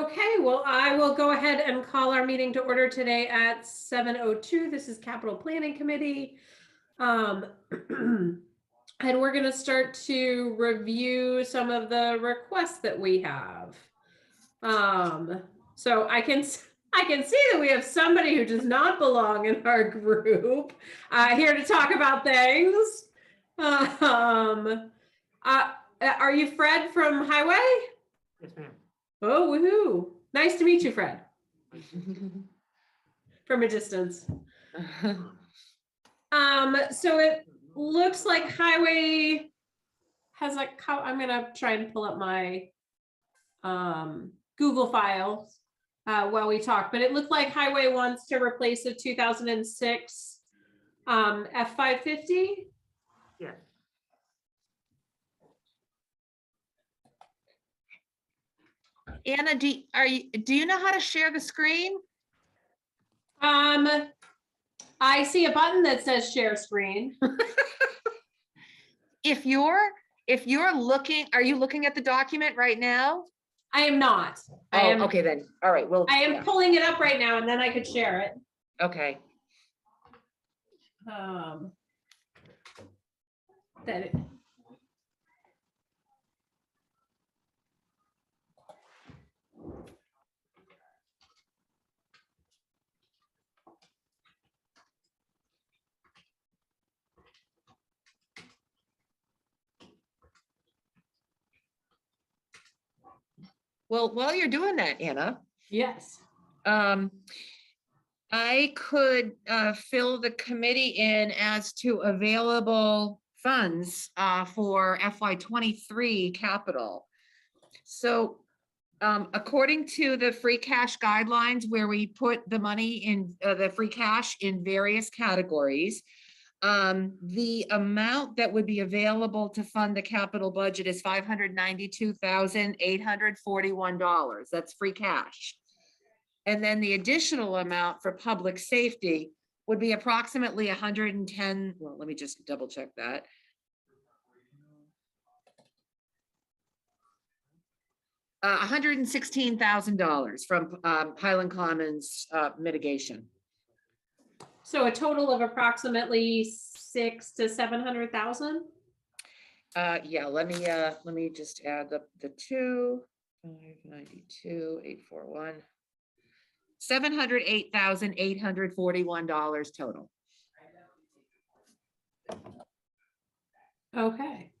Okay, well, I will go ahead and call our meeting to order today at 7:02. This is Capital Planning Committee. And we're going to start to review some of the requests that we have. So I can see that we have somebody who does not belong in our group here to talk about things. Are you Fred from Highway? Yes, ma'am. Oh, woohoo. Nice to meet you, Fred. From a distance. So it looks like Highway has I'm gonna try and pull up my Google files while we talk, but it looked like Highway wants to replace a 2006 F550. Yes. Anna, do you know how to share the screen? I see a button that says share screen. If you're looking, are you looking at the document right now? I am not. Okay then. All right. Well, I am pulling it up right now, and then I could share it. Okay. Well, while you're doing that, Anna. Yes. I could fill the committee in as to available funds for FY23 capital. So according to the free cash guidelines, where we put the money in the free cash in various categories, the amount that would be available to fund the capital budget is $592,841. That's free cash. And then the additional amount for public safety would be approximately 110. Well, let me just double check that. $116,000 from Highland Commons mitigation. So a total of approximately 600,000 to 700,000. Yeah, let me just add up the two. 592,841. $708,841 total. Okay.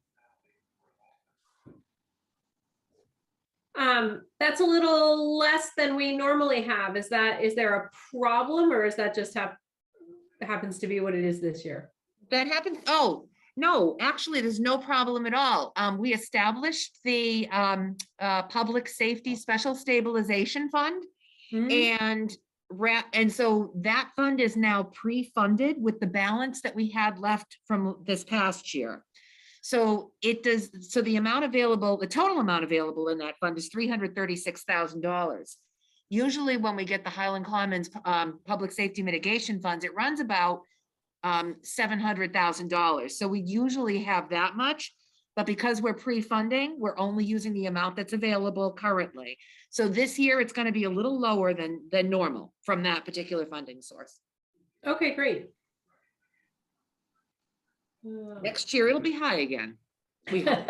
That's a little less than we normally have. Is there a problem, or is that just happens to be what it is this year? That happens. Oh, no, actually, there's no problem at all. We established the Public Safety Special Stabilization Fund. And so that fund is now pre-funded with the balance that we had left from this past year. So it does. So the amount available, the total amount available in that fund is $336,000. Usually when we get the Highland Commons public safety mitigation funds, it runs about $700,000. So we usually have that much. But because we're pre-funding, we're only using the amount that's available currently. So this year it's going to be a little lower than normal from that particular funding source. Okay, great. Next year it'll be high again. We hope.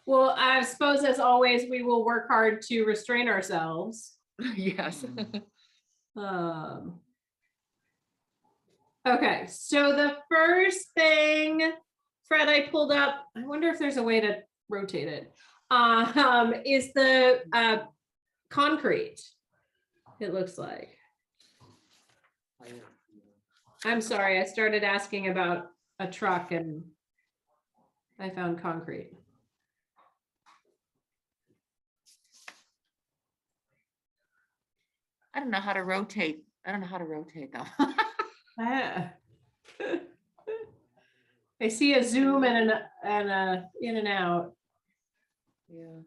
Well, I suppose as always, we will work hard to restrain ourselves. Yes. Okay, so the first thing, Fred, I pulled up, I wonder if there's a way to rotate it, is the concrete, it looks like. I'm sorry, I started asking about a truck and I found concrete. I don't know how to rotate. I don't know how to rotate though. I see a zoom and a in and out. Yeah,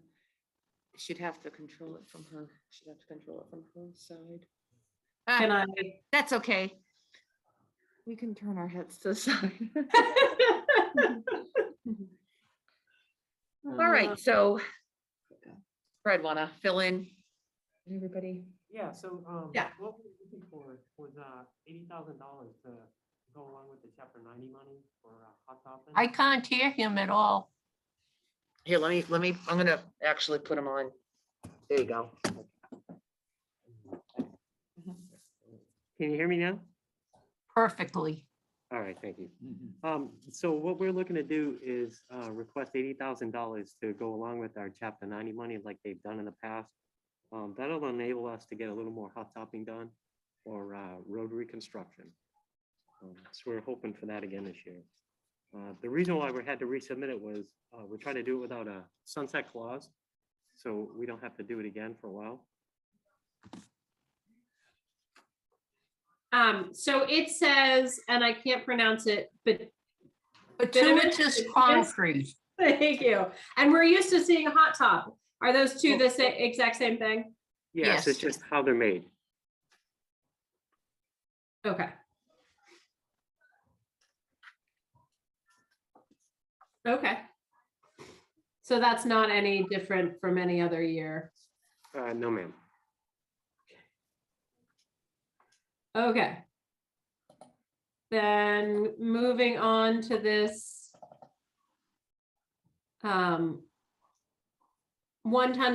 she'd have to control it from her. She'd have to control it from her side. Can I? That's okay. We can turn our heads to the side. All right, so Fred wanna fill in? Everybody? Yeah, so, Yeah. what we're looking for was, $80,000 to go along with the chapter 90 money for, hot topping. I can't hear him at all. Here, I'm gonna actually put them on. There you go. Can you hear me now? Perfectly. All right, thank you. So what we're looking to do is request $80,000 to go along with our chapter 90 money like they've done in the past. That'll enable us to get a little more hot topping done or road reconstruction. So we're hoping for that again this year. The reason why we had to resubmit it was we're trying to do it without a sunset clause, so we don't have to do it again for a while. So it says, and I can't pronounce it, but Bituminous concrete. thank you. And we're used to seeing a hot top. Are those two the exact same thing? Yes, it's Yes. just how they're made. Okay. Okay. So that's not any different from any other year. No, ma'am. Okay. Then moving on to this 1-ton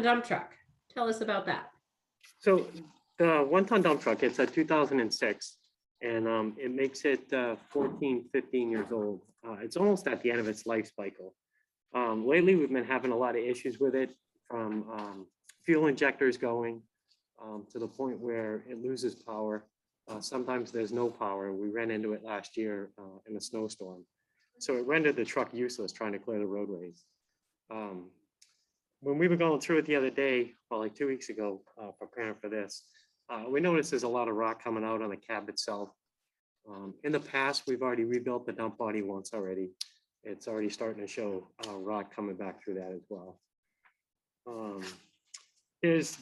dump truck. Tell us about that. So the 1-ton dump truck, it's a 2006, and it makes it 14, 15 years old. It's almost at the end of its life cycle. Lately, we've been having a lot of issues with it, from fuel injectors going to the point where it loses power. Sometimes there's no power. We ran into it last year in a snowstorm. So it rendered the truck useless trying to clear the roadways. When we were going through it the other day, well, like 2 weeks ago, preparing for this, we noticed there's a lot of rock coming out on the cab itself. In the past, we've already rebuilt the dump body once already. It's already starting to show rock coming back through that as well. There's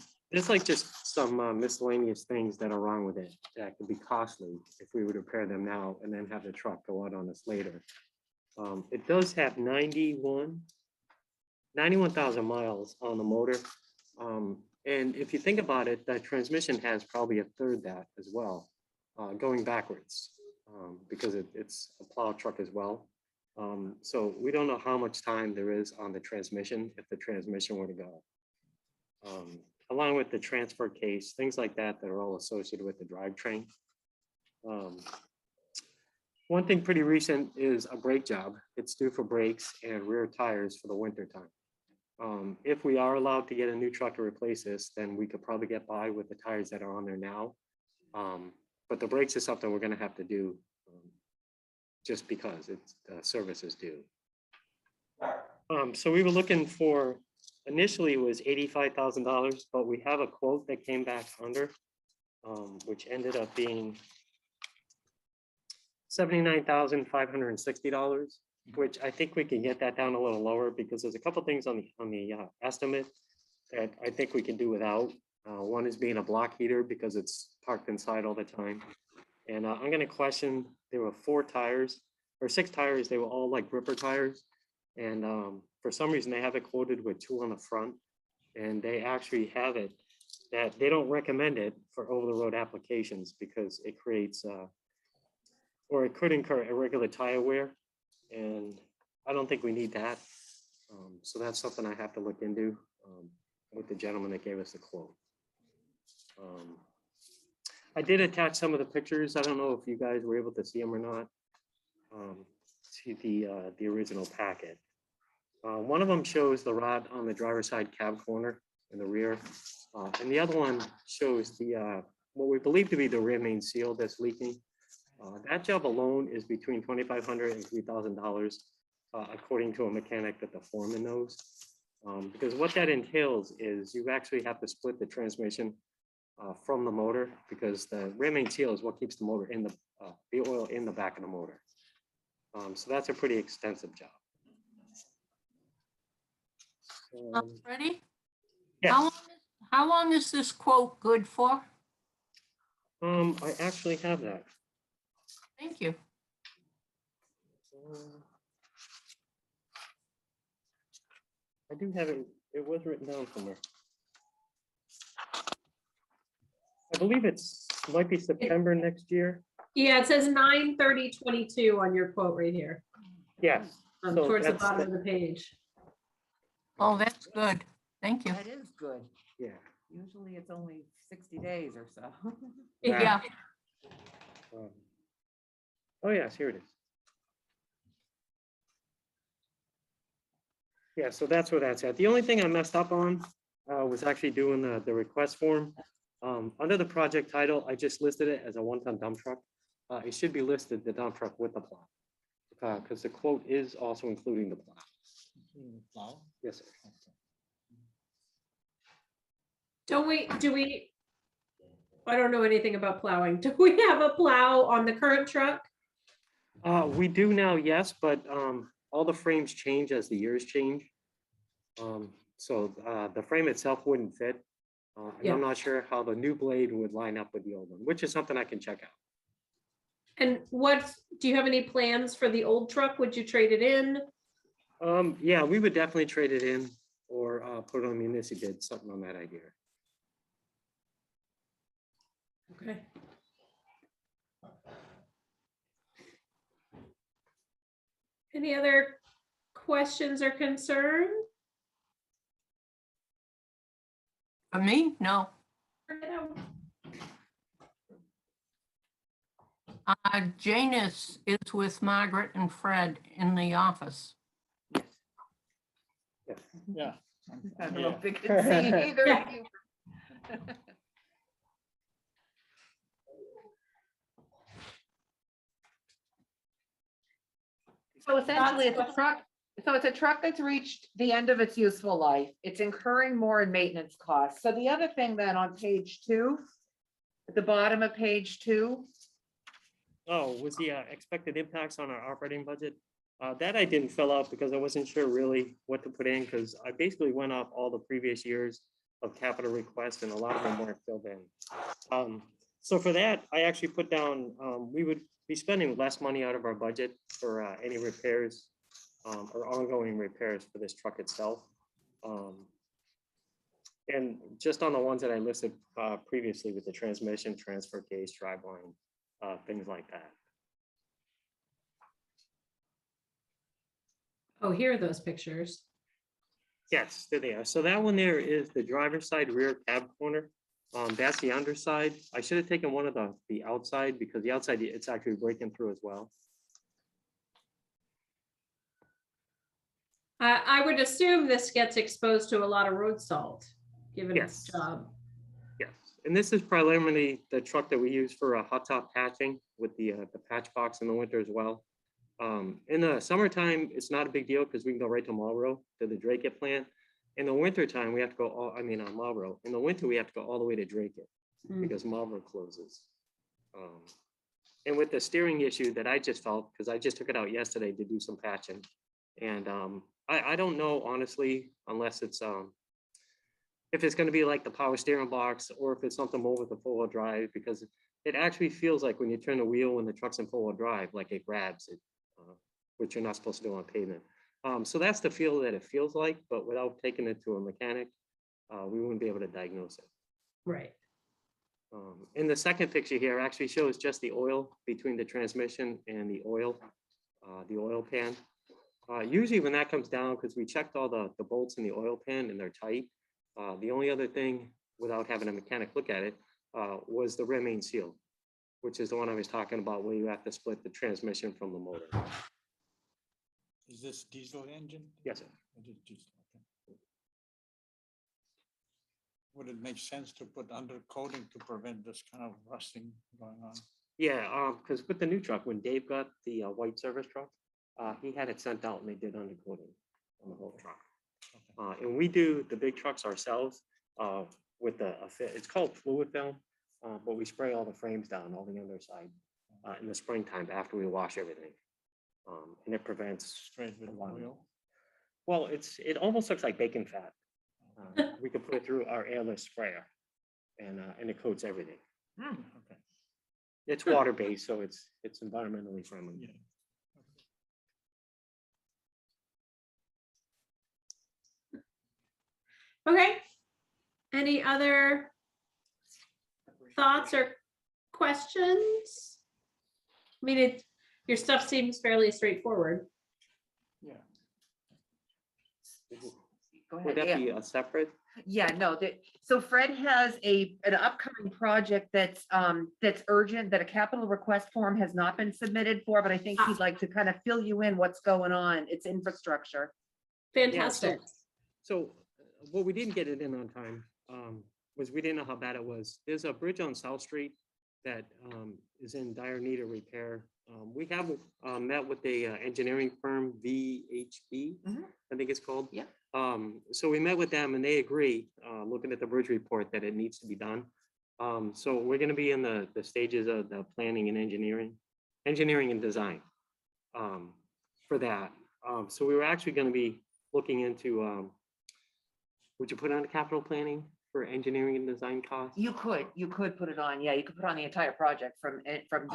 like just some miscellaneous things that are wrong with it that could be costly if we would repair them now and then have the truck go out on us later. It does have 91,000 miles on the motor. And if you think about it, the transmission has probably a third that as well, going backwards, because it's a plow truck as well. So we don't know how much time there is on the transmission if the transmission were to go. Along with the transfer case, things like that that are all associated with the drivetrain. One thing pretty recent is a brake job. It's due for brakes and rear tires for the winter time. If we are allowed to get a new truck to replace this, then we could probably get by with the tires that are on there now. But the brakes is something we're gonna have to do just because it's service is due. So we were looking for, initially it was $85,000, but we have a quote that came back under, which ended up being $79,560, which I think we can get that down a little lower because there's a couple things on the estimate that I think we can do without. One is being a block heater because it's parked inside all the time. And I'm gonna question, there were 4 tires or 6 tires, they were all like gripper tires. And for some reason they have it quoted with 2 on the front, and they actually have it that they don't recommend it for over-the-road applications because it creates, or it could incur irregular tire wear. And I don't think we need that. So that's something I have to look into with the gentleman that gave us the quote. I did attach some of the pictures. I don't know if you guys were able to see them or not. See the original packet. One of them shows the rod on the driver's side cab corner in the rear. And the other one shows the what we believe to be the rear main seal that's leaking. That job alone is between $2,500 and $3,000, according to a mechanic that the foreman knows. Because what that entails is you actually have to split the transmission from the motor, because the rear main seal is what keeps the motor in the oil in the back of the motor. So that's a pretty extensive job. Ready? Yes, How long is this quote good for? I actually have that. Thank you. I do have it. It was written down somewhere. believe might be September next year. Yeah, it says 9/30/22 on your quote right here, Yes. So towards the that's bottom of the page. Oh, that's good. Thank you. That is good. Yeah. Usually it's only 60 days or so. Yeah, um, Oh, yes, here it is. Yeah, so that's where that's at. The only thing I messed up on was actually doing the request form. Under the project title, I just listed it as a one-ton dump truck. It should be listed, the dump truck with the plow. Because the quote is also including the plow. Yes, sir. Do we, I don't know anything about plowing. Do we have a plow on the current truck? We do now, yes, but all the frames change as the years change. So the frame itself wouldn't fit. And Yeah. I'm not sure how the new blade would line up with the old one, which is something I can check out. And do you have any plans for the old truck? Would you trade it in? Yeah, we would definitely trade it in or put it on municipal bid, something on that idea. Okay. Any other questions or concerns? for me, no. Janice is with Margaret and Fred in the office. Yes. Yeah. I don't know if they can see either of you. So essentially, it's a truck. So it's a truck that's reached the end of its useful life. It's incurring more in maintenance costs. So the other thing then on page 2, at the bottom of page 2, Oh, was the expected impacts on our operating budget? That I didn't fill out because I wasn't sure really what to put in because I basically went off all the previous years of capital requests and a lot of them weren't filled in. So for that, I actually put down, we would be spending less money out of our budget for any repairs or ongoing repairs for this truck itself. And just on the ones that I listed previously with the transmission, transfer case, driveline, things like that. Oh, here are those pictures. Yes, there they are. So that one there is the driver's side rear cab corner. That's the underside. I should have taken one of the outside because the outside, it's actually breaking through as well. I would assume this gets exposed to a lot of road salt, given its Yes. job. Yes, and this is primarily the truck that we use for hot top patching with the patch box in the winter as well. In the summertime, it's not a big deal because we can go right to Marlboro to the Drake plant. In the winter time, we have to go on Marlboro. In the winter, we have to go all the way to Drake because Marlboro closes. And with the steering issue that I just felt, because I just took it out yesterday to do some patching. And I don't know, honestly, unless it's if it's going to be like the power steering box or if it's something more with the four-wheel drive, because it actually feels like when you turn the wheel when the truck's in four-wheel drive, like it grabs it, which you're not supposed to do on pavement. So that's the feel that it feels like, but without taking it to a mechanic, we wouldn't be able to diagnose it. Right. In the second picture here actually shows just the oil between the transmission and the oil pan. Usually when that comes down, because we checked all the bolts in the oil pan and they're tight, the only other thing without having a mechanic look at it was the rear main seal, which is the one I was talking about where you have to split the transmission from the motor. Is this diesel engine? Yes, sir. It is diesel, okay. Would it make sense to put undercoating to prevent this kind of rusting going on? Yeah, because with the new truck, when Dave got the white service truck, he had it sent out and they did undercoating on the whole truck. Okay. And we do the big trucks ourselves with it's called fluid film, but we spray all the frames down, all the underside in the springtime after we wash everything. And it prevents Straight with oil? Well, it almost looks like bacon fat. We could put it through our airless sprayer and it coats everything. Okay. It's water-based, so it's environmentally friendly. Yeah. Okay. Any other thoughts or questions? I mean, your stuff seems fairly straightforward. Yeah. Go Would ahead, that yeah. be a separate? Yeah, no, so Fred has an upcoming project that's urgent, that a capital request form has not been submitted for, but I think he'd like to kind of fill you in what's going on. It's infrastructure. Fantastic. So what we didn't get it in on time was we didn't know how bad it was. There's a bridge on South Street that is in dire need of repair. We have met with the engineering firm VHB, I think it's called. Yeah. So we met with them and they agree, looking at the bridge report, that it needs to be done. So we're going to be in the stages of the planning and engineering and design for that. So we were actually going to be looking into, would you put on capital planning for engineering and design costs? You could put it on, yeah, you could put on the entire project from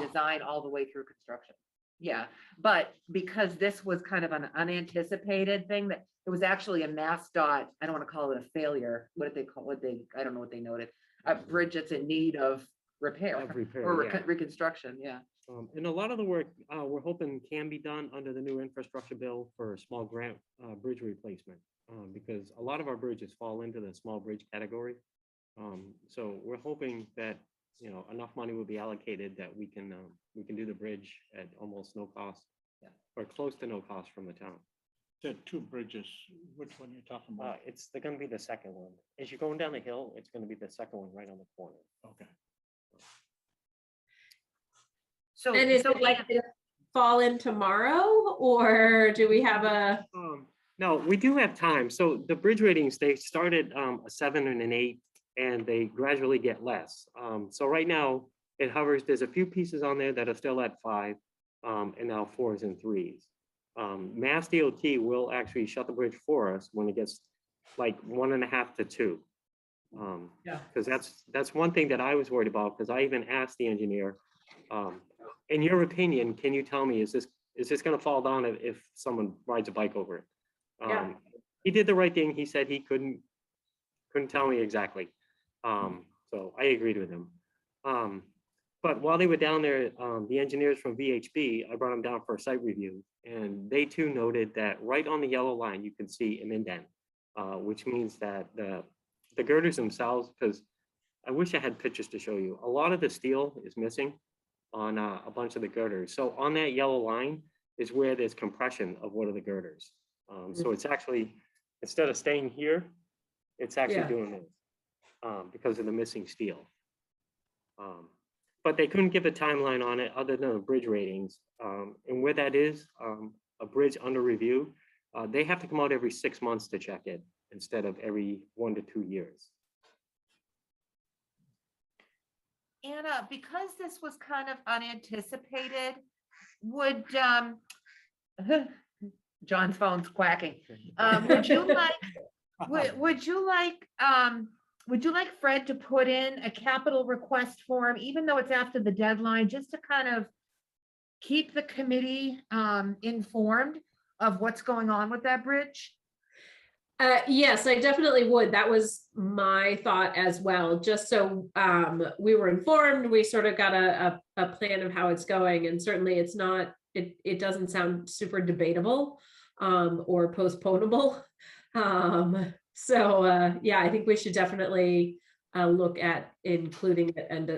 design all the way through construction. Yeah, but because this was kind of an unanticipated thing, that it was actually a MassDOT, I don't want to call it a failure. What did they call it? I don't know what they noted. A bridge that's in need of repair Of repair, or yeah. reconstruction, yeah. And a lot of the work we're hoping can be done under the new infrastructure bill for a small grant bridge replacement, because a lot of our bridges fall into the small bridge category. So we're hoping that, you know, enough money will be allocated that we can do the bridge at almost no cost, Yeah. or close to no cost from the town. There are two bridges. Which one you talking about? It's going to be the second one. As you're going down the hill, it's going to be the second one right on the corner. Okay. So, And is it like to fall in tomorrow, or do we have a? No, we do have time. So the bridge ratings, they started a 7 and an 8, and they gradually get less. So right now it hovers. There's a few pieces on there that are still at 5, and now 4s and 3s. Mass DOT will actually shut the bridge for us when it gets like 1.5 to 2. Yeah. Because that's one thing that I was worried about, because I even asked the engineer, in your opinion, can you tell me, is this going to fall down if someone rides a bike over it? Yeah. He did the right thing. He said he couldn't tell me exactly. So I agreed with him. But while they were down there, the engineers from VHB, I brought them down for a site review, and they too noted that right on the yellow line, you can see an indent, which means that the girders themselves, because I wish I had pictures to show you, a lot of the steel is missing on a bunch of the girders. So on that yellow line is where there's compression of one of the girders. So it's actually, instead of staying here, it's actually Yeah. doing this because of the missing steel. But they couldn't give a timeline on it other than the bridge ratings. And where that is, a bridge under review, they have to come out every 6 months to check it instead of every 1 to 2 years. Anna, because this was kind of unanticipated, would John's phone's quacking. Would you like Fred to put in a capital request form, even though it's after the deadline, just to kind of keep the committee informed of what's going on with that bridge? Yes, I definitely would. That was my thought as well. Just so we were informed, we sort of got a plan of how it's going, and certainly it's not. It doesn't sound super debatable or postponable. So yeah, I think we should definitely look at including it and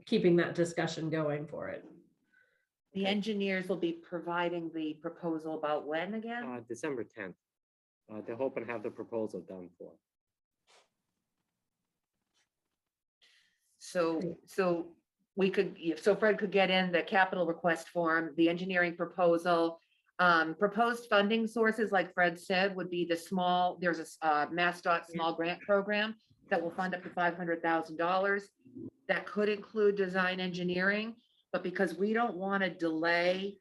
keeping that discussion going for it. The engineers will be providing the proposal about when again? December 10th. They're hoping to have the proposal done for. So we could, so Fred could get in the capital request form, the engineering proposal, proposed funding sources, like Fred said, would be there's a MassDOT small grant program that will fund up to $500,000. That could include design engineering, but because we don't want to delay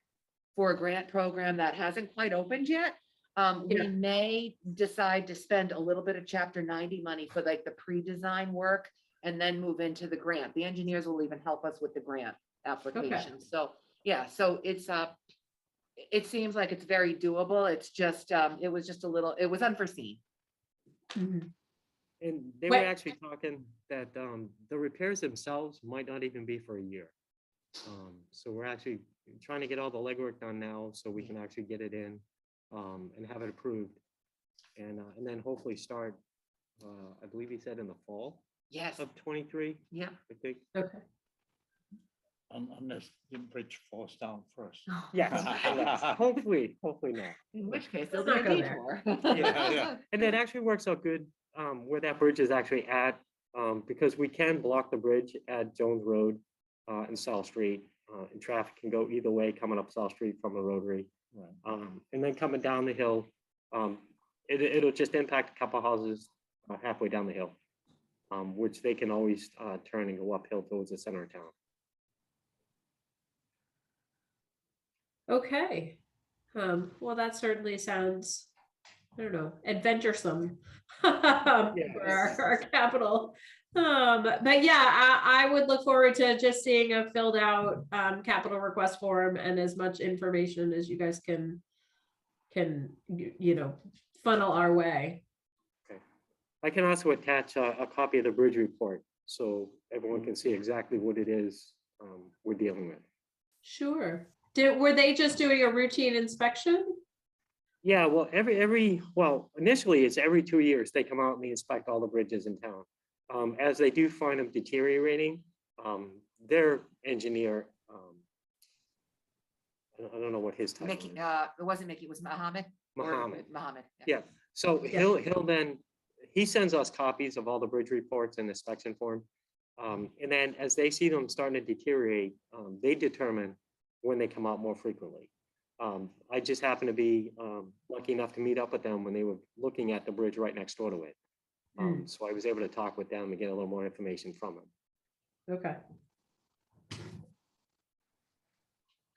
for a grant program that hasn't quite opened yet, we may decide to spend a little bit of Chapter 90 money for like the pre-design work and then move into the grant. The engineers will even help us with the grant application. So yeah, so it seems like it's very doable. It's just, it was unforeseen. Mhm. And they Wait. were actually talking that the repairs themselves might not even be for a year. So we're actually trying to get all the legwork done now so we can actually get it in and have it approved. And then hopefully start, I believe he said in the fall Yes, of 23, yeah. I think. Okay. Unless the bridge falls down first. Yes, hopefully not. In which case, Let's there'll be a not go there. detour. Yeah. And that actually works out good where that bridge is actually at, because we can block the bridge at Jones Road and South Street, and traffic can go either way coming up South Street from the Rotary. Right. And then coming down the hill, it'll just impact a couple houses halfway down the hill, which they can always turn and go uphill towards the center of town. Okay. Well, that certainly sounds, I don't know, adventuresome for our capital. But yeah, I would look forward to just seeing a filled out capital request form and as much information as you guys can funnel our way. I can also attach a copy of the bridge report so everyone can see exactly what it is we're dealing with. Sure. Were they just doing a routine inspection? Yeah, well, initially it's every 2 years they come out and they inspect all the bridges in town. As they do find them deteriorating, their engineer, I don't know what his title Mickey, is. it wasn't Mickey, it was Mohammed? Or- Mohammed. Mohammed. Yeah, so he'll then, he sends us copies of all the bridge reports and inspection form. And then as they see them starting to deteriorate, they determine when they come out more frequently. I just happened to be lucky enough to meet up with them when they were looking at the bridge right next door to it. So I was able to talk with them and get a little more information from them. Okay.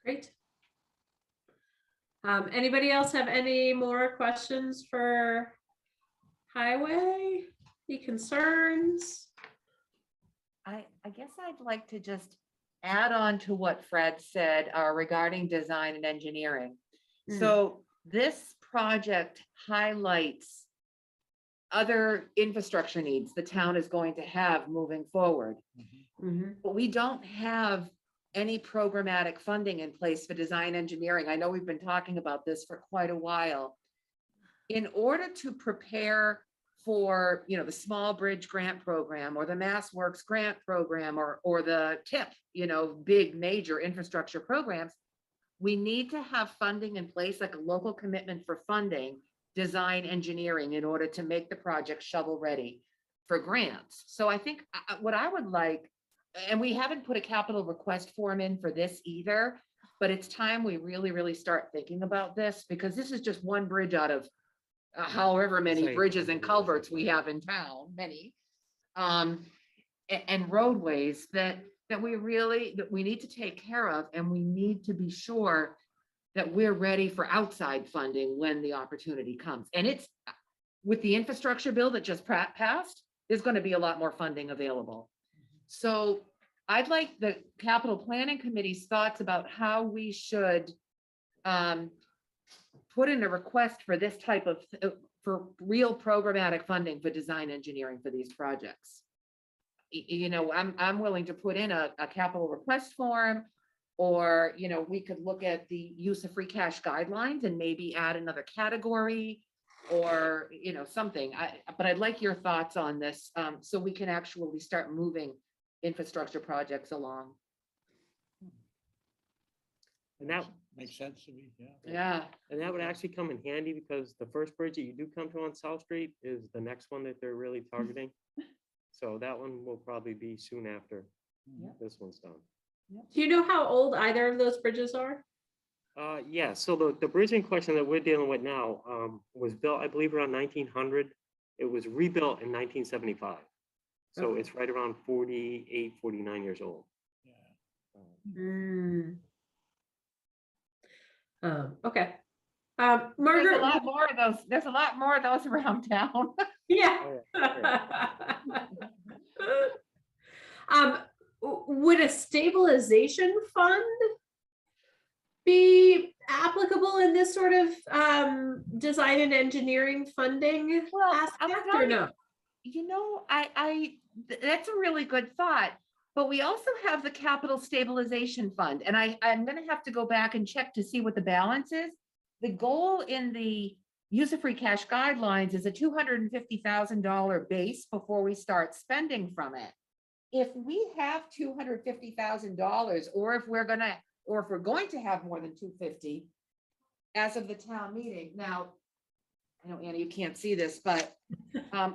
Great. Anybody else have any more questions for Highway? Any concerns? I guess I'd like to just add on to what Fred said regarding design and engineering. So this project highlights other infrastructure needs the town is going to have moving forward. But we don't have any programmatic funding in place for design engineering. I know we've been talking about this for quite a while. In order to prepare for, the small bridge grant program or the Mass Works grant program or the TIP, big major infrastructure programs, we need to have funding in place, like a local commitment for funding design engineering in order to make the project shovel ready for grants. So I think what I would like, and we haven't put a capital request form in for this either, but it's time we really, really start thinking about this, because this is just one bridge out of however many Same. bridges and culverts we have in town, many. And roadways that we need to take care of, and we need to be sure that we're ready for outside funding when the opportunity comes. And it's with the infrastructure bill that just passed, there's going to be a lot more funding available. So I'd like the capital planning committee's thoughts about how we should put in a request for this type of, for real programmatic funding for design engineering for these projects. I'm willing to put in a capital request form, or, we could look at the use of free cash guidelines and maybe add another category or, something. But I'd like your thoughts on this, so we can actually start moving infrastructure projects along. And that Makes sense to me, yeah. Yeah. And that would actually come in handy because the first bridge that you do come to on South Street is the next one that they're really targeting. So that one will probably be soon after this one's done. Do you know how old either of those bridges are? Yeah, so the bridge in question that we're dealing with now was built, I believe, around 1900. It was rebuilt in 1975. So Okay. it's right around 48, 49 years old. Yeah. Okay. There's Margaret. a lot more of those. There's a lot more of those around town. Yeah. Would a stabilization fund be applicable in this sort of design and engineering funding Well, I'm aspect, or telling you, no? You know, that's a really good thought. But we also have the capital stabilization fund, and I'm gonna have to go back and check to see what the balance is. The goal in the use of free cash guidelines is a $250,000 base before we start spending from it. If we have $250,000, or if we're going to have more than 250 as of the town meeting. Now, I know, Anna, you can't see this, but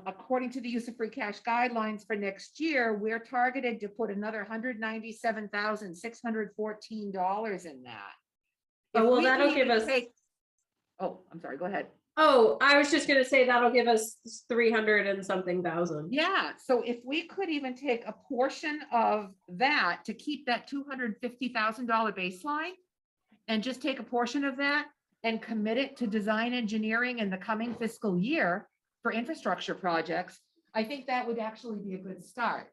according to the use of free cash guidelines for next year, we're targeted to put another $197,614 in that. Oh, If well, we could that'll give even us, Oh, I'm sorry, go ahead. oh, I was just gonna say that'll give us 300 and something thousand. Yeah, so if we could even take a portion of that to keep that $250,000 baseline and just take a portion of that and commit it to design engineering in the coming fiscal year for infrastructure projects, I think that would actually be a good start.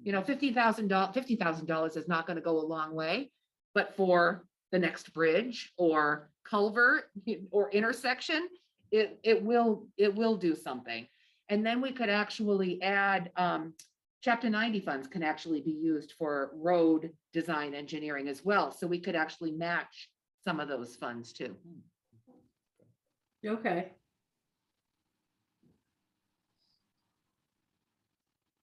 You know, $50,000 is not going to go a long way, but for the next bridge or culvert or intersection, it will do something. And then we could actually add Chapter 90 funds can actually be used for road design engineering as well. So we could actually match some of those funds too. Okay.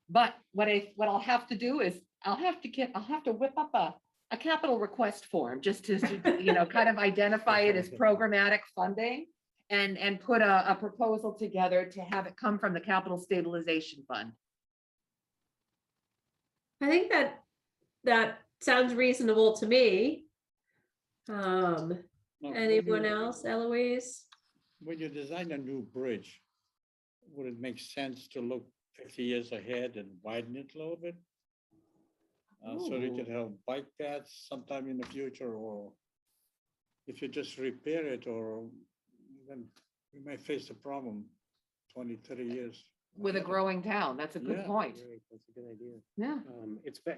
But what I'll have to do is I'll have to whip up a capital request form just to, you know, kind of identify it as programmatic funding and put a proposal together to have it come from the capital stabilization fund. I think that sounds reasonable to me. Now, Anyone else, Eloise? when you design a new bridge, would it make sense to look 50 years ahead and widen it a little bit? So you could have bike paths sometime in the future, or if you just repair it, or then we might face a problem 20, 30 years. With a growing town, that's a good Yeah. point. Right, that's a good idea. Yeah.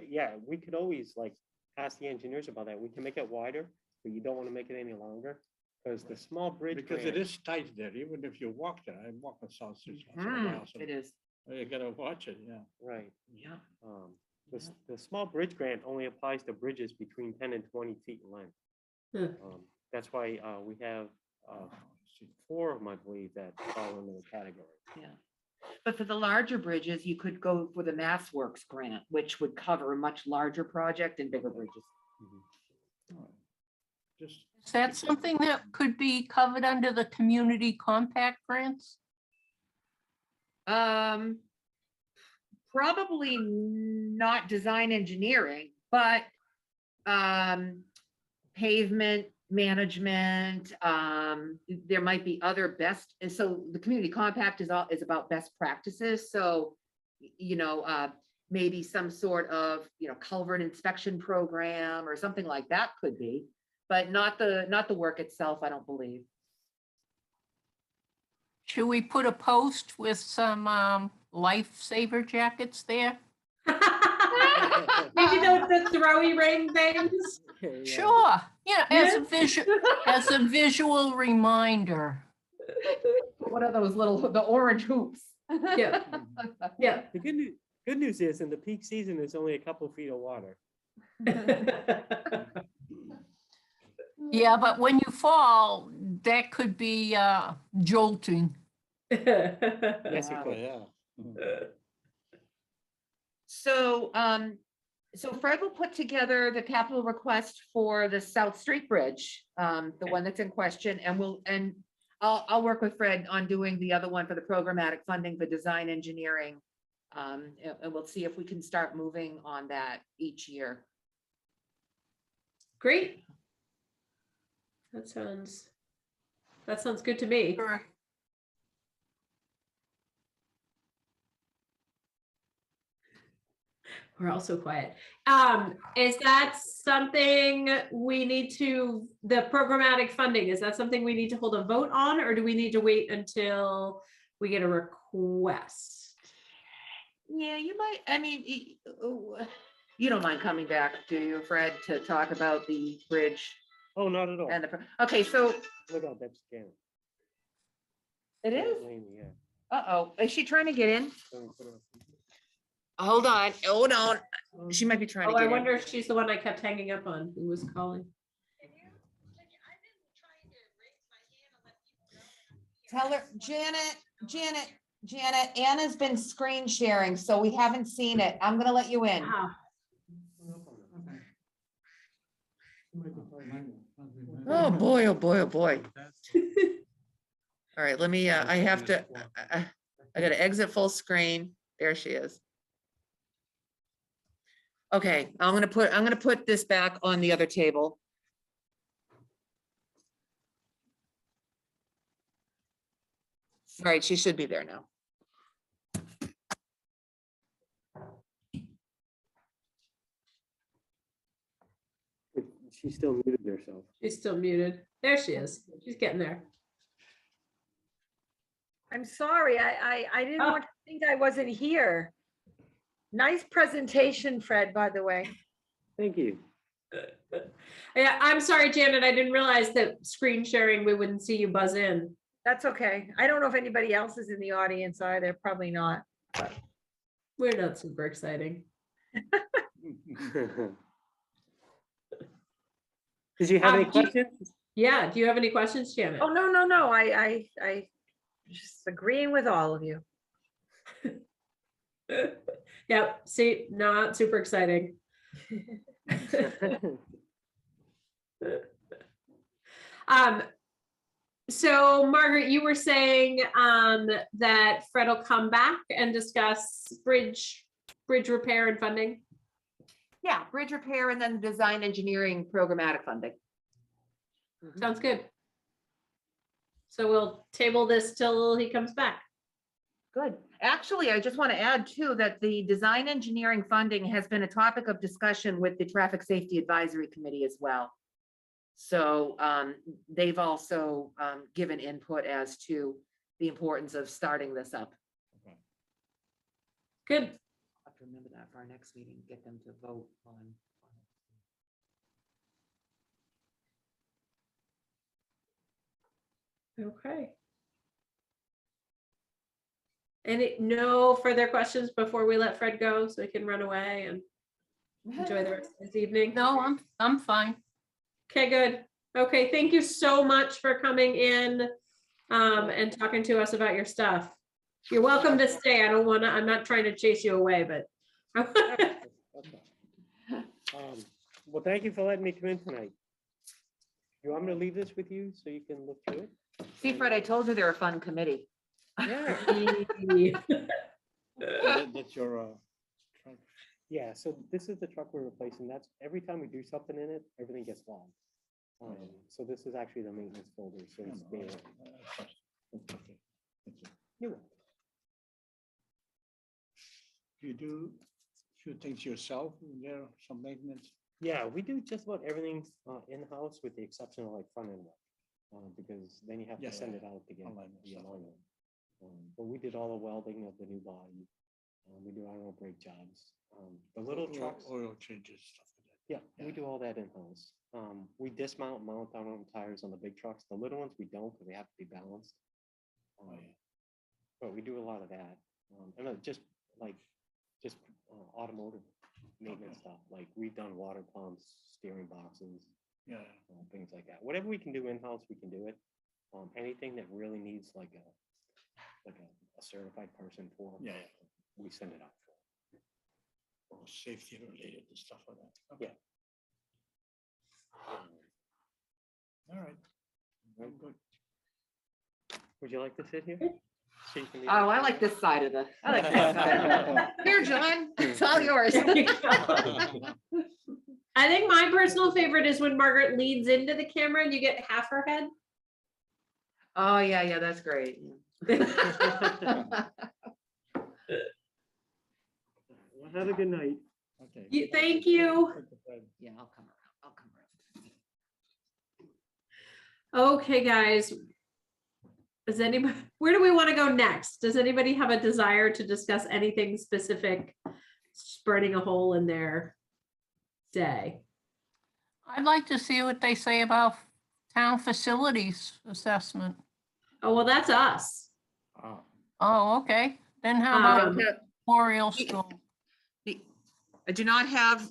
Yeah, we could always like ask the engineers about that. We can make it wider, but you don't want to make it any longer because the small bridge. Because it grant- is tight there, even if you walk there. I walk on South Street. once in a while, so It is. You gotta watch it, yeah. Right. Yeah. The small bridge grant only applies to bridges between 10 and 20 feet in length. That's why we have Oh, 4 of them, I believe, that fall into the category. Yeah. But for the larger bridges, you could go for the Mass Works grant, which would cover a much larger project and bigger bridges. all right. Just Is that something that could be covered under the community compact grants? Probably not design engineering, but pavement management, there might be other best, and so the community compact is about best practices. So, you know, maybe some sort of, you know, culvert inspection program or something like that could be, but not the work itself, I don't believe. Should we put a post with some lifesaver jackets there? Maybe the throwy ring things. Yeah. Sure, yeah, as a Yeah. visual reminder. What are those the orange hoops? Yeah. Yeah. The good news is in the peak season, there's only a couple feet of water. Yeah, but when you fall, that could be jolting. Yes, it Oh, could. yeah. Mhm. So, so Fred will put together the capital request for the South Street Bridge, the one that's in question, and I'll work with Fred on doing the other one for the programmatic funding for design engineering. And we'll see if we can start moving on that each year. Great. That sounds good to me. Sure. We're all so quiet. Is that something we need to, the programmatic funding, is that something we need to hold a vote on, or do we need to wait until we get a request? Yeah, you might, I mean, you don't mind coming back, do you, Fred, to talk about the bridge Oh, not at all. and okay, so Look out, that's Janet. it is. Janet Laney, yeah. Uh-oh, is she trying to get in? Hold on, hold on. She might be trying Oh, to I get in. wonder if she's the one I kept hanging up on who was calling. Tell her, Janet, Anna's been screen sharing, so we haven't seen it. I'm gonna let you in. Wow. Oh, boy, oh, boy, oh, boy. All right, let me, I have to, I gotta exit full screen. There she is. Okay, I'm gonna put this back on the other table. All right, she should be there now. She still muted herself. She's still muted. There she is. She's getting there. I'm sorry, I didn't Oh. want to think I wasn't here. Nice presentation, Fred, by the way. Thank you. Yeah, I'm sorry, Janet. I didn't realize that screen sharing, we wouldn't see you buzz in. That's okay. I don't know if anybody else is in the audience either, probably not. We're not super exciting. Did you have any Do you- questions? Yeah, do you have any questions, Janet? Oh, no, I just agreeing with all of you. Yep, see, not super exciting. So Margaret, you were saying that Fred will come back and discuss bridge repair and funding. Yeah, bridge repair and then design engineering programmatic funding. Sounds good. So we'll table this till he comes back. Good. Actually, I just want to add too, that the design engineering funding has been a topic of discussion with the Traffic Safety Advisory Committee as well. So they've also given input as to the importance of starting this up. Good. I'll have to remember that for our next meeting, get them to vote on. Okay. No further questions before we let Fred go so he can run away and enjoy the rest of his evening? No, I'm fine. Okay, good. Okay, thank you so much for coming in and talking to us about your stuff. You're welcome to stay. I'm not trying to chase you away, but. Well, thank you for letting me come in tonight. You want me to leave this with you so you can look through it? See, Fred, I told you they're a fun committee. Yeah. That's your, truck. Yeah, so this is the truck we're replacing. That's every time we do something in it, everything gets logged. So this is actually the maintenance folder. So it's being, you're welcome. You do few things yourself, there some maintenance. Yeah, we do just about everything in-house with the exception of like front end work. Because then you have Yeah, to send yeah. it out to get Online the stuff. alignment. But we did all the welding of the new body. We do our own brake jobs. The little trucks. Oil changes, stuff like that. Yeah, we Yeah. do all that in-house. We dismount, mount our own tires on the big trucks. The little ones we don't because they have to be balanced. Oh, yeah. But we do a lot of that. And just automotive maintenance Okay. stuff. Like we've done water pumps, steering boxes, Yeah, things like that. Whatever we can do in-house, we can do it. Anything that really needs like a certified person for, yeah, we send it out for. or safety related and stuff like that. Yeah. Okay. All right. Very good. Would you like to sit here? So you can leave Oh, it? I like this side of the, I like this side. Here, John, it's all yours. I think my personal favorite is when Margaret leans into the camera and you get half her head. Oh, yeah, that's great. Well, have a good night. Okay. Thank you. Yeah, I'll come around. Okay, guys. Does anybody, where do we want to go next? Does anybody have a desire to discuss anything specific, burning a hole in their day? I'd like to see what they say about town facilities assessment. Oh, well, that's us. Oh, okay. Then how I about Um, don't have- Memorial School? I do not have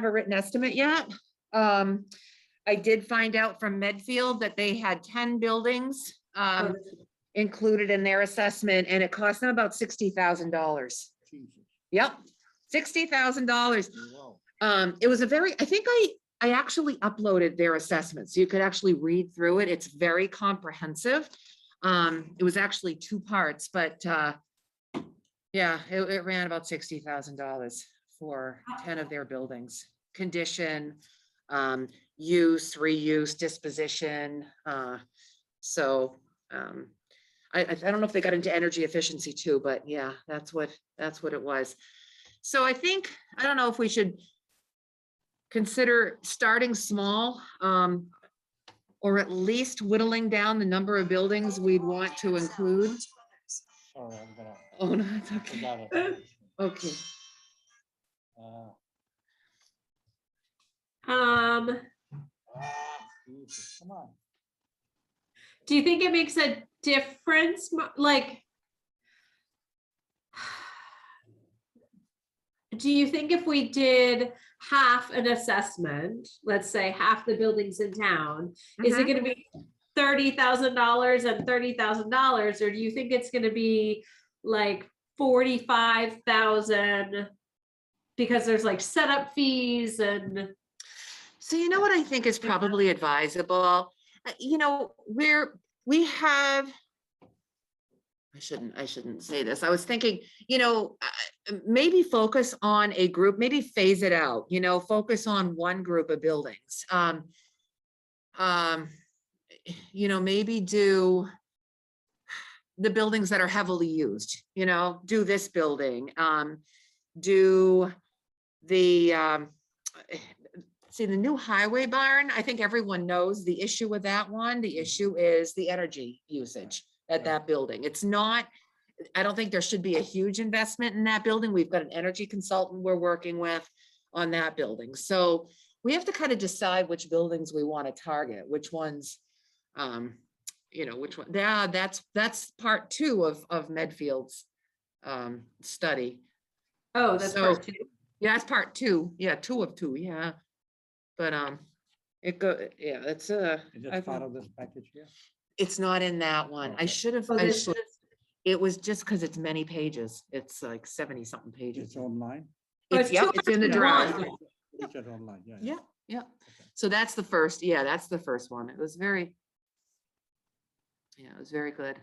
a written estimate yet. I did find out from Medfield that they had 10 buildings included in their assessment, and it cost them about $60,000. Jesus. Yep, $60,000. Wow. It was I think I actually uploaded their assessment, so you could actually read through it. It's very comprehensive. It was actually 2 parts, but yeah, it ran about $60,000 for 10 of their buildings. Condition, use, reuse, disposition. So I don't know if they got into energy efficiency too, but yeah, that's what it was. So I think, I don't know if we should consider starting small, or at least whittling down the number of buildings we'd want to include. Sorry, I'm gonna. Oh, no, it's I okay. forgot it. Okay. um, Jesus, come on. do you think it makes a difference? Like, do you think if we did half an assessment, let's say half the buildings in town, is it Mhm. gonna be $30,000 and $30,000, or do you think it's gonna be like 45,000? Because there's like setup fees and, So you know what I think is probably advisable? You know, we have. I shouldn't say this. I was thinking, you know, maybe focus on a group, maybe phase it out, you know, focus on one group of buildings. You know, maybe do the buildings that are heavily used, you know, do this building, do the, see the new highway barn. I think everyone knows the issue with that one. The issue is the energy usage at that building. It's not, I don't think there should be a huge investment in that building. We've got an energy consultant we're working with on that building. So we have to kind of decide which buildings we want to target, which ones, you know, which one. Yeah, that's part 2 of Medfield's study. oh, that's So- part 2. Yeah, that's part 2. Yeah, 2 of 2. Yeah. But yeah, it's Is that part of this package here? it's not in that one. I Okay. should have, Oh, this it was just because it's many pages. It's like 70 something It's pages. online? Oh, It's, yep, it's in the drive. 201. It's just online, yeah. Yeah, yeah. So that's the first, yeah, that's the first one. It was very, yeah, it was very good.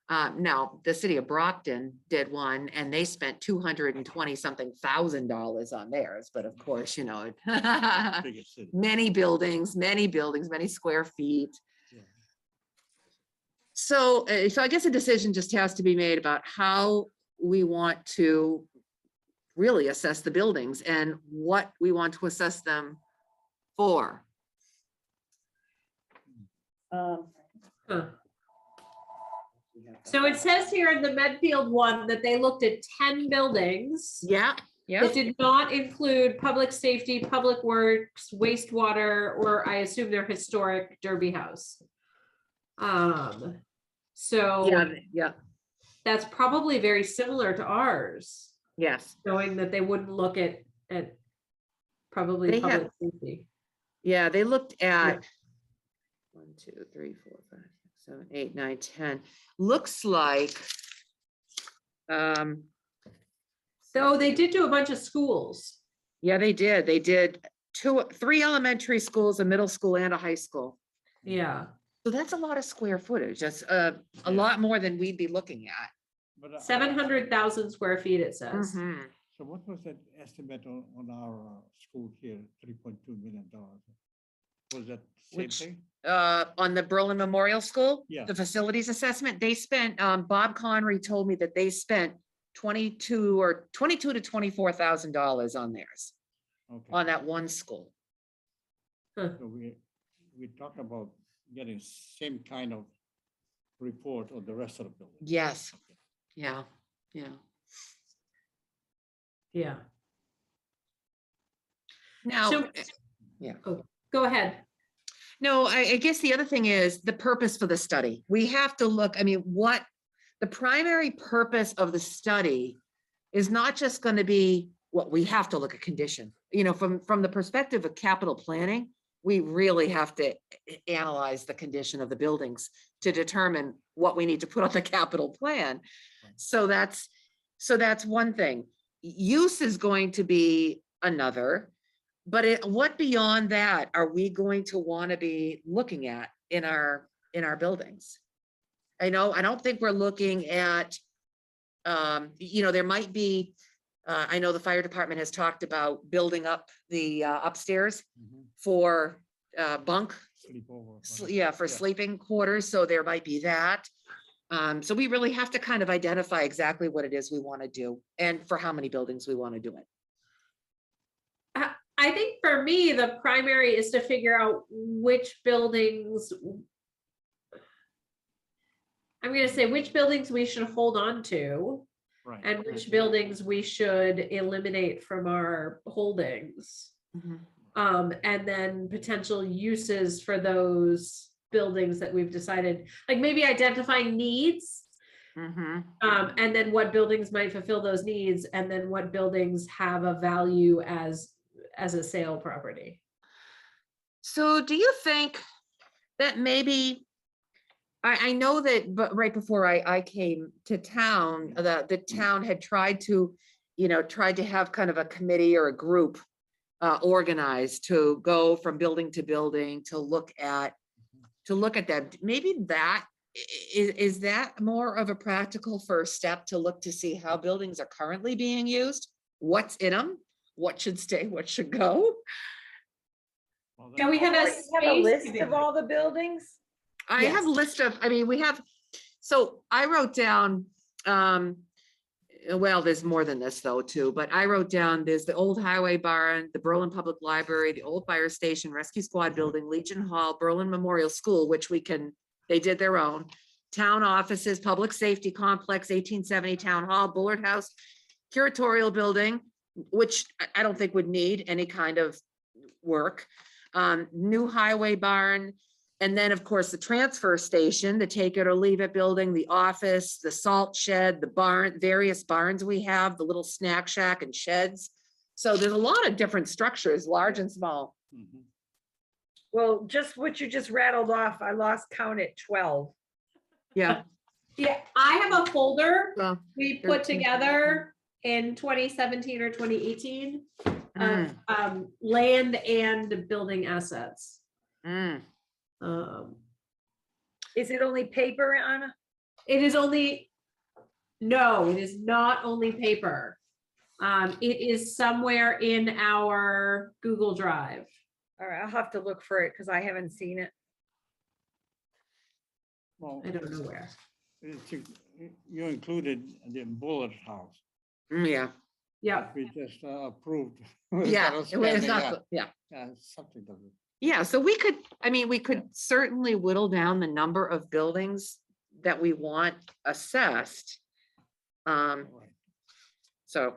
Now, the city of Brockton did one and they spent 220 something thousand dollars on theirs, but of course, you know, Biggest city. many buildings, many square feet. Yeah. So I guess a decision just has to be made about how we want to really assess the buildings and what we want to assess them for. Huh. So it says here in the Medfield one that they looked at 10 buildings. Yeah, yeah. It did not include public safety, public works, wastewater, or I assume their historic Derby House. So Yeah, that's probably very similar to ours, yes. showing that they wouldn't look at probably They have- public safety. Yeah, they looked at 1, 2, 3, 4, 5, 6, 7, 8, 9, 10. Looks like So they did do a bunch of schools. yeah, they did. They did 3 elementary schools, a middle school and a high school. Yeah, So that's a lot of square footage. That's a Yeah. lot more than we'd be looking at. But, 700,000 square feet, it says. Mhm. So what was that estimate on our school here, $3.2 million? Was that same Which- thing? On the Berlin Memorial School. Yeah. The facilities assessment, they spent, Bob Connery told me that they spent 22 to $24,000 on theirs, Okay. on that one school. So we talked about getting same kind of report on the rest of the building. Yes, yeah, yeah. Yeah. Now, So- yeah. Oh, go ahead. No, I guess the other thing is the purpose for the study. We have to look, I mean, what the primary purpose of the study is not just going to be, what we have to look at condition. You know, from the perspective of capital planning, we really have to analyze the condition of the buildings to determine what we need to put on the capital plan. So that's one thing. Use is going to be another, but what beyond that are we going to want to be looking at in our buildings? I don't think we're looking at, there might be, I know the fire department has talked about building up the upstairs for bunk, for sleeping quarters. So there might be that. So we really have to kind of identify exactly what it is we want to do and for how many buildings we want to do it. I think for me, the primary is to figure out which buildings, I'm going to say which buildings we should hold on to. Right. And which buildings we should eliminate from our holdings. And then potential uses for those buildings that we've decided, like maybe identifying needs. And then what buildings might fulfill those needs, and then what buildings have a value as a sale property. So do you think that maybe, I know that, but right before I came to town, the town had tried to have kind of a committee or a group organized to go from building to building to look at that. Maybe that is that more of a practical first step to look to see how buildings are currently being used, what's in them, what should stay, what should go. Yeah, we have Or a you have a list space. of all the buildings? I have a list of, we have, so I wrote down, well, there's more than this though too, but I wrote down, there's the old highway barn, the Berlin Public Library, the old fire station, rescue squad building, Legion Hall, Berlin Memorial School, which they did their own, town offices, public safety complex, 1870 town hall, Bullard House, curatorial building, which I don't think would need any kind of work, new highway barn. And then, of course, the transfer station, the take it or leave it building, the office, the salt shed, the barn, various barns we have, the little snack shack and sheds. So there's a lot of different structures, large and small. Well, just what you just rattled off, I lost count at 12. Yeah. Yeah, I have a folder Well, we put together in 2017 or 2018 of land and building assets. Is it only paper, Anna? It is only, no, it is not only paper. It is somewhere in our Google Drive. All right, I'll have to look for it because I haven't seen it. Well, I don't know where. you included the Bullet House. Yeah. Yeah. We just approved. Yeah. It was not, yeah. Something of it. Yeah, so we could certainly whittle down the number of buildings that we want assessed. So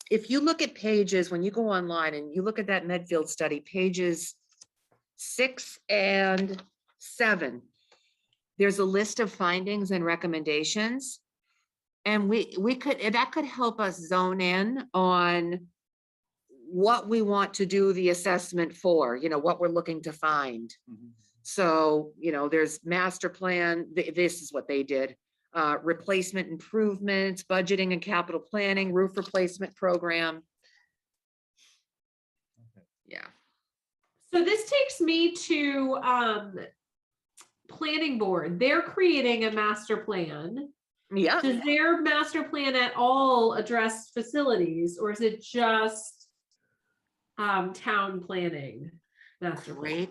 if you look at pages, when you go online and you look at that Medfield study, pages 6 and 7, there's a list of findings and recommendations. And that could help us zone in on what we want to do the assessment for, what we're looking to find. So, there's master plan, this is what they did. Replacement improvements, budgeting and capital planning, roof replacement program. Yeah. So this takes me to planning board. They're creating a master plan. Yeah. Does their master plan at all address facilities, or is it just town planning master plan?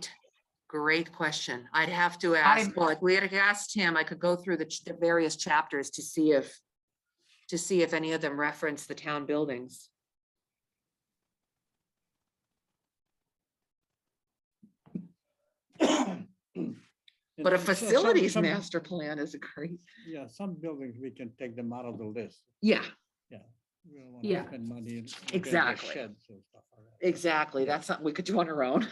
Great question. I'd have to ask, well, if we had asked him, I could go through the various chapters to see if any of them reference the town buildings. But a facilities master plan is a great. Yeah, some buildings, we can take them out of the list. Yeah. We don't want Yeah. to spend money. And Exactly. sheds and stuff like that. Exactly. That's something we could do on our own.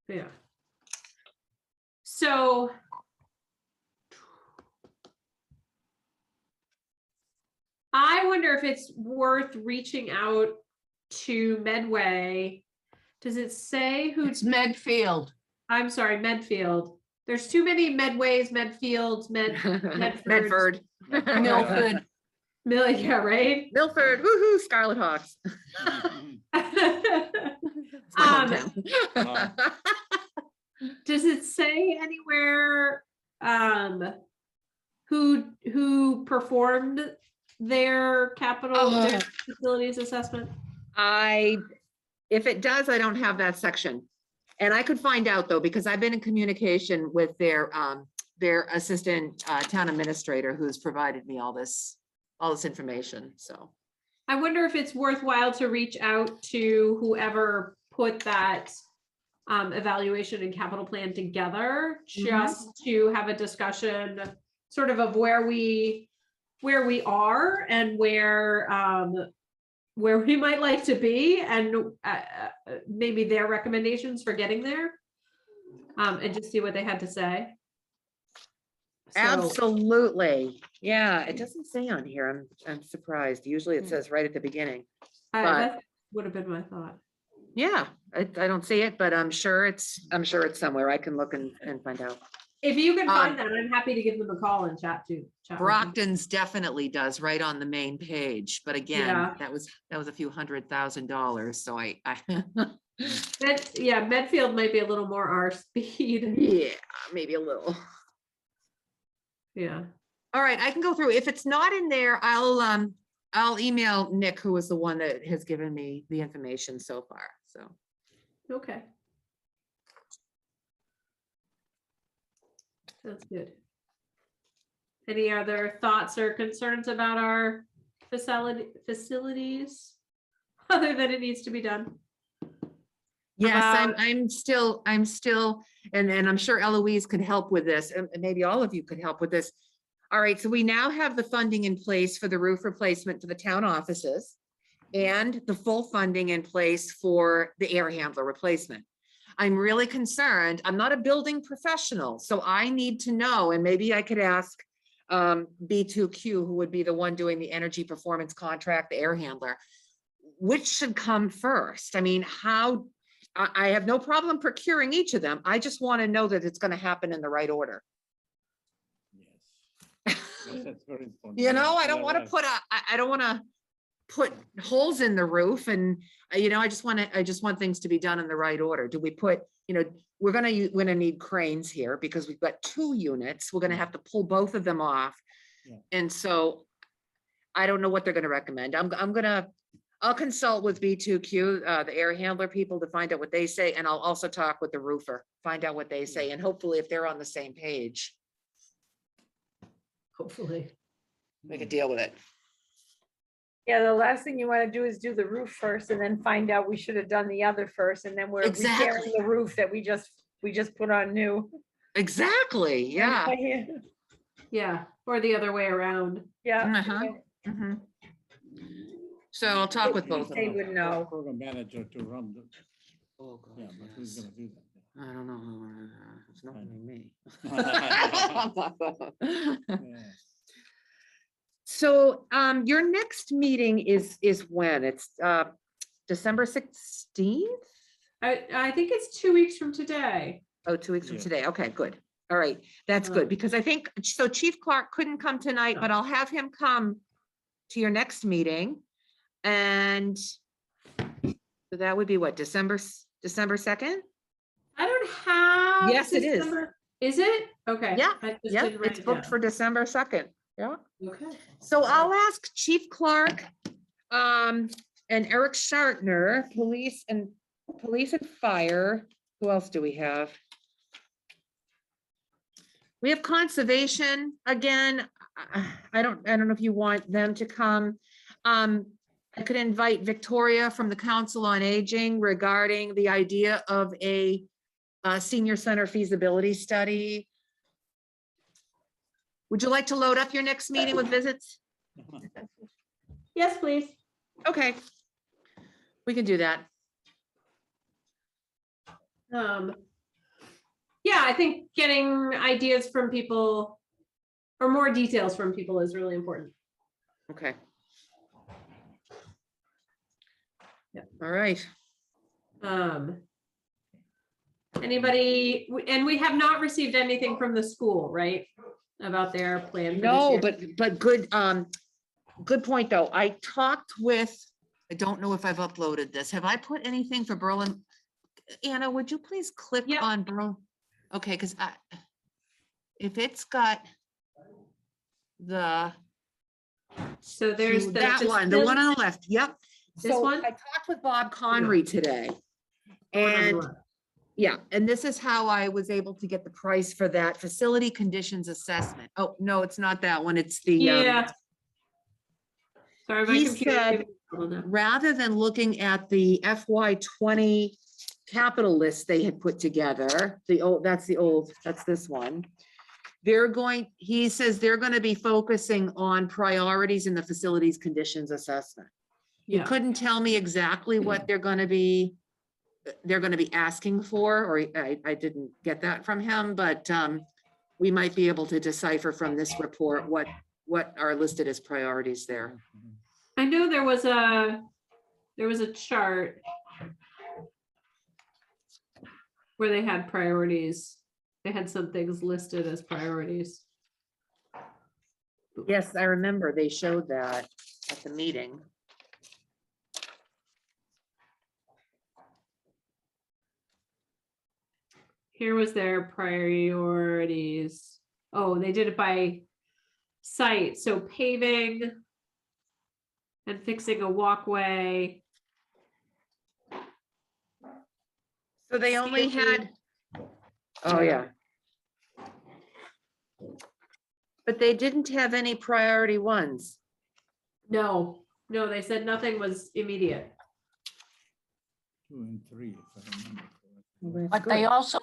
Yeah. So I wonder if it's worth reaching out to Medway. Does it say who? It's Medfield. I'm sorry, Medfield. There's too many Medways, Medfields, Medford. Milford. Yeah, right? Milford, woohoo, Scarlet Hawks. It's my Um, hometown. Does it say anywhere who performed their capital their facilities assessment? If it does, I don't have that section. And I could find out though, because I've been in communication with their assistant town administrator who's provided me all this information, so. I wonder if it's worthwhile to reach out to whoever put that evaluation and capital plan together, just to have a discussion sort of where we are and where we might like to be, and maybe their recommendations for getting there, and just see what they had to say. So, Absolutely. Yeah, it doesn't say on here. I'm surprised. Usually it says right at the beginning. that would have been my thought. Yeah, I don't see it, but I'm sure it's somewhere. I can look and find out. If you can find that, I'm happy to give them a call and chat with them. Brockton's definitely does right on the main page, but again, Yeah. that was a few $100,000. So I Medfield might be a little more our speed. yeah, maybe a little. Yeah. All right, I can go through. If it's not in there, I'll email Nick, who was the one that has given me the information so far. So Okay. Sounds good. Any other thoughts or concerns about our facilities? Other than it needs to be done? yes, About- I'm still, and I'm sure Eloise could help with this, and maybe all of you could help with this. All right, so we now have the funding in place for the roof replacement for the town offices and the full funding in place for the air handler replacement. I'm really concerned. I'm not a building professional, so I need to know, and maybe I could ask B2Q, who would be the one doing the energy performance contract, the air handler, which should come first? I mean, I have no problem procuring each of them. I just want to know that it's going to happen in the right order. Yes. Yes, that's very important. You know, I Yeah, don't want to right. I don't want to put holes in the roof, and I just want things to be done in the right order. Do we put, we're going to need cranes here because we've got 2 units. We're going to have to pull both of them off. Yeah. And so I don't know what they're going to recommend. I'll consult with B2Q, the air handler people, to find out what they say. And I'll also talk with the roofer, find out what they say. And hopefully if they're on the same page, Hopefully. we can deal with it. Yeah, the last thing you want to do is do the roof first and then find out we should have done the other first, and then we're Exactly. repairing the roof that we just put on new. Exactly, yeah. Yeah, or the other way around. Yeah. Uh-huh. Mhm. So I'll talk with both of They them. would know. Program manager to run the, Oh, God, yeah, but who's yes. gonna do I don't know. It's not I gonna be me. that? Yeah. So, your next meeting is when? It's, December 16th? I think it's 2 weeks from today. Oh, 2 weeks from Yeah. today. Okay, good. All right, that's Uh, good, because I think, so Chief Clark couldn't come tonight, but I'll have him come to your next meeting. And so that would be what, December 2nd? I don't have. Yes, it is. December- Is it? Okay. Yeah, I just Yeah, didn't write it's it booked down. for December 2nd. Yeah. Okay. So I'll ask Chief Clark, and Eric Shartner, police and fire. Who else do we have? We have conservation again. I don't know if you want them to come. I could invite Victoria from the Council on Aging regarding the idea of a senior center feasibility study. Would you like to load up your next meeting with visits? Yes, please. Okay. We can do that. Yeah, yeah, I think getting ideas from people or more details from people is really important. Okay. Yep. All right. Anybody, and we have not received anything from the school, right? About their plan for this No, year. but good, good point, though. I talked with, I don't know if I've uploaded this. Have I put anything for Berlin? Anna, would you please click Yep. on Berlin? Okay, because if it's got the, So there's the. that one, the one on the left, yep. This So one? I talked with Bob Conry today. And yeah, and this is how I was able to get the price for that facility conditions assessment. Oh, no, it's not that one. It's the, Yeah. Sorry, my he computer. said, rather than looking at the FY20 capital list they had put together, that's this one. They're going, he says they're going to be focusing on priorities in the facilities conditions assessment. He Yeah. couldn't tell me exactly what they're going to be asking for, or I didn't get that from him, but we might be able to decipher from this report what are listed as priorities there. I know there was a chart where they had priorities. They had some things listed as priorities. Yes, I remember they showed that at the meeting. Here was their priorities. Oh, they did it by site. So paving and fixing a walkway. So they only had, oh yeah. But they didn't have any priority ones. No, they said nothing was immediate. 2 and 3, if I remember Well, correctly. that's But they good. also,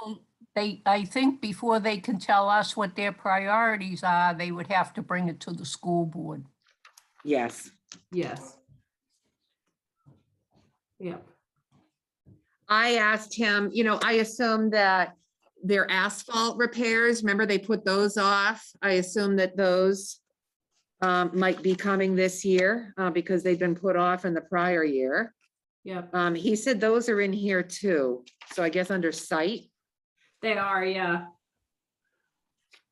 I think before they can tell us what their priorities are, they would have to bring it to the school board. Yes. Yes. Yep. I asked him, I assume that their asphalt repairs, remember they put those off? I assume that those might be coming this year because they've been put off in the prior year. Yep. He said those are in here too. So I guess under site. They are, yeah.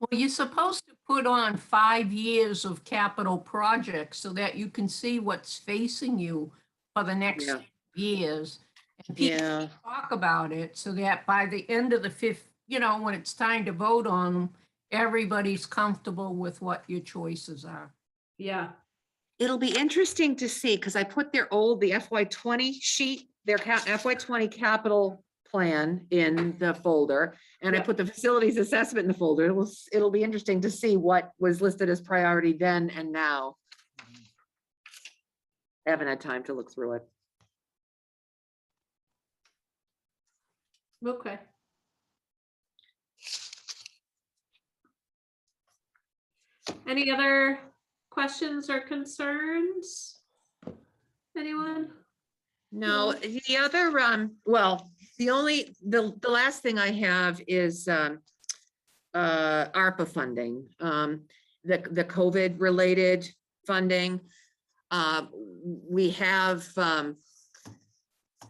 Well, you're supposed to put on 5 years of capital projects so that you can see what's facing you for the next Yeah. years. And people Yeah. talk about it so that by the end of the fifth, when it's time to vote on them, everybody's comfortable with what your choices are. Yeah. It'll be interesting to see, because I put the FY20 sheet, their FY20 capital plan in the folder, and I Yeah. put the facilities assessment in the folder. It'll be interesting to see what was listed as priority then and now. I haven't had time to look through it. Okay. Any other questions or concerns? Anyone? No, the other, well, the last thing I have is ARPA funding, the COVID related funding. We have,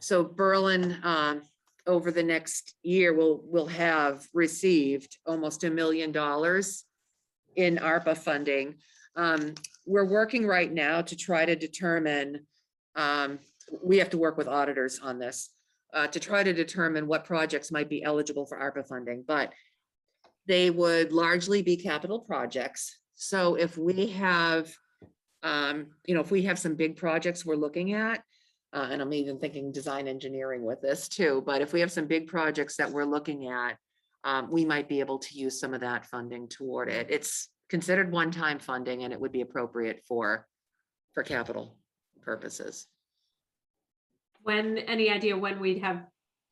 so Berlin, over the next year will have received almost $1 million in ARPA funding. We're working right now to try to determine, we have to work with auditors on this, to try to determine what projects might be eligible for ARPA funding, but they would largely be capital projects. So if we have, if we have some big projects we're looking at, and I'm even thinking design engineering with this too, but if we have some big projects that we're looking at, we might be able to use some of that funding toward it. It's considered one-time funding and it would be appropriate for capital purposes. Any idea when we'd have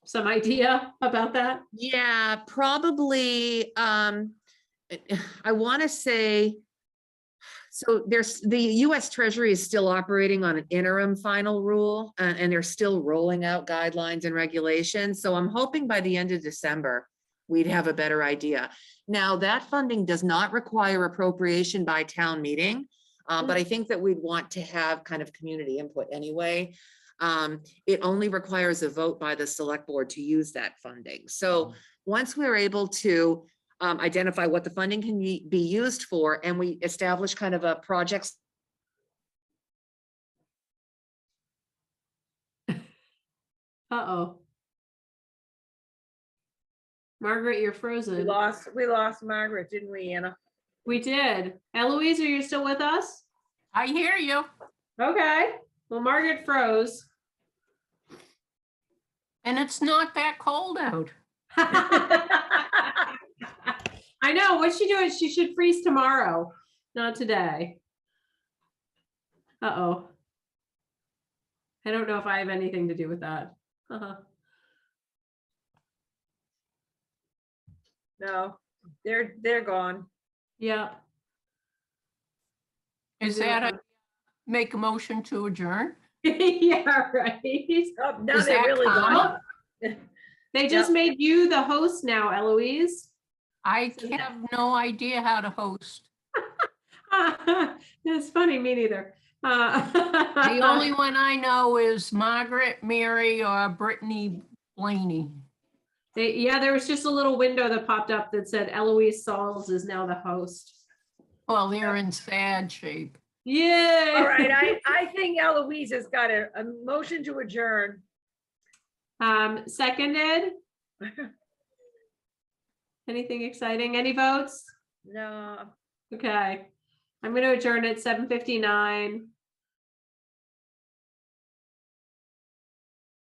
some idea about that? Yeah, probably, I want to say, so the US Treasury is still operating on an interim final rule, and they're still rolling out guidelines and regulations. So I'm hoping by the end of December, we'd have a better idea. Now, that funding does not require appropriation by town meeting, but I think that we'd want to have kind of community input anyway. It only requires a vote by the select board to use that funding. So once we're able to identify what the funding can be used for, and we establish kind of a project. Uh-oh. Margaret, you're We frozen. lost Margaret, didn't we, Anna? We did. Eloise, are you still with us? I hear you. Okay. Well, Margaret froze. And it's not that cold out. I know. What's she doing? She should freeze tomorrow, not today. Uh-oh. I don't know if I have anything to do with that. Uh-huh. No, they're gone. Yeah. Is that a make a motion to adjourn? Yeah, right. Oh, now Is they're that really common? gone. They just made you the host now, Eloise. I have no idea how to host. It's funny, me neither. The only one I know is Margaret, Mary, or Brittany Blaney. Yeah, there was just a little window that popped up that said Eloise Sauls is now the host. Well, they're in sad shape. Yay! All right, I think Eloise has got a motion to adjourn. Seconded. Anything exciting? Any votes? No, Okay. I'm going to adjourn at 7:59.